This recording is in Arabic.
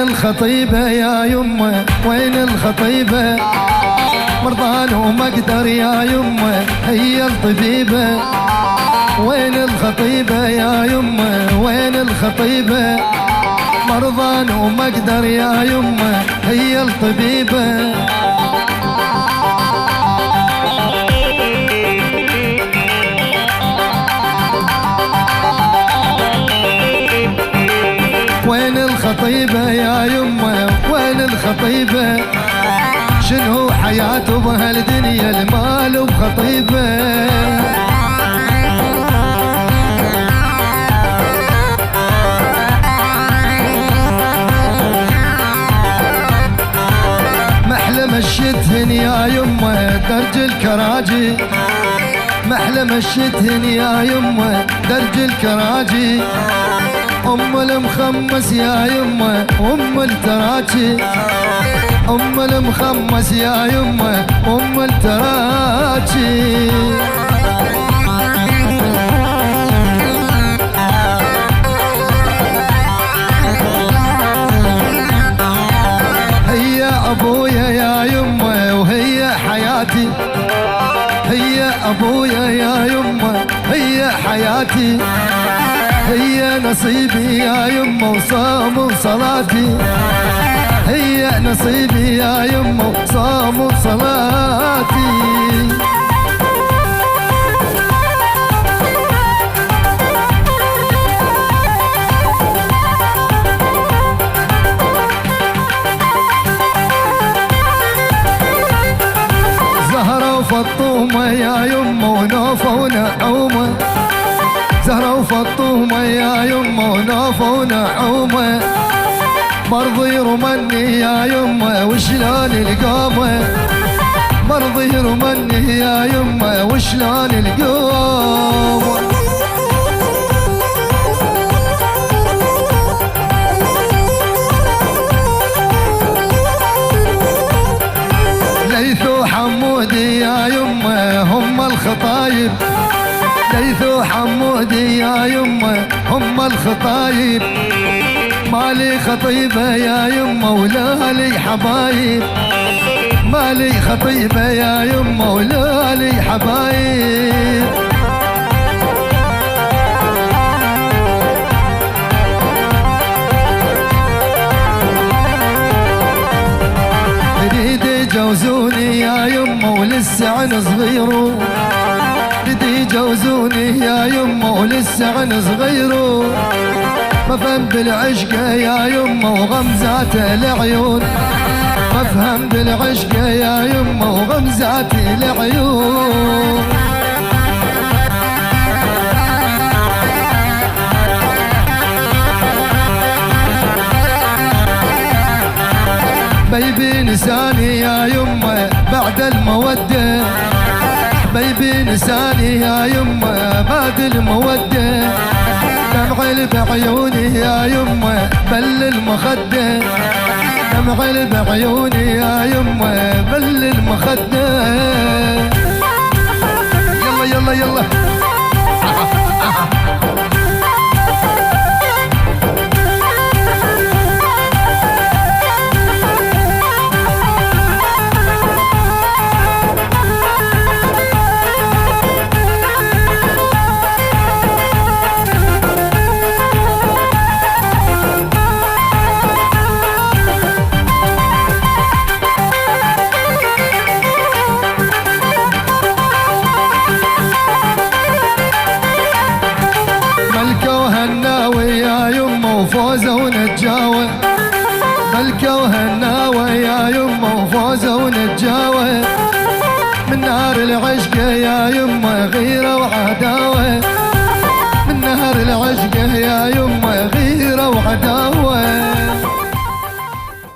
الخطيبة يا يمه وين الخطيبة؟ مرضان وما اقدر يا يمه هي الطبيبة. وين الخطيبة يا يمه وين الخطيبة؟ مرضان وما اقدر يا يمه هي الطبيبة. وين الخطيبة يا يمه وين الخطيبة؟ شنو حياته بهالدنيا المال وبخطيبة. محلى مشيتهن يا يمه درج الكراجي. محلى مشيتهن يا يمه درج الكراجي. ام المخمس يا يمه ام التراجي. ام المخمس يا يمه ام التراجي. هي ابويا يا يمه وهي حياتي. هي ابويا يا يمه هي حياتي. هي نصيبي يا يمه وصوم وصلاتي. هي نصيبي يا يمه وصوم وصلاتي. زهرة وفطومة يا يمه ونوفة ونعومة. زهرة وفطومة يا يمه ونوفة ونعومة. مرضي رمني يا يمه وشلون القومة. مرضي رمني يا يمه وشلون القومة. ليث وحمودي يا يمه هم الخطايب. ليث وحمودي يا يمه هم الخطايب. مالي خطيبة يا يمه ولا لي حبايب. مالي خطيبة يا يمه ولا لي حبايب. اريد يجوزوني يا يمه ولسه عن صغيرو. اريد يجوزوني يا يمه ولسه عن صغيرو. مفهم بالعشقة يا يمه وغمزات العيون. مفهم بالعشقة يا يمه وغمزات العيون. بيبي نساني يا يمه بعد المودة. بيبي نساني يا يمه بعد المودة. دمع بعيوني يا يمه بل المخدة. دمع بعيوني يا يمه بل المخدة. يلا يلا يلا. وفوزة ونجاوة. ملكة وهناوة يا يمه وفوزة ونجاوة. من نهر العشقة يا يمه غيرة وعداوة. من نهر العشقة يا يمه غيرة وعداوة.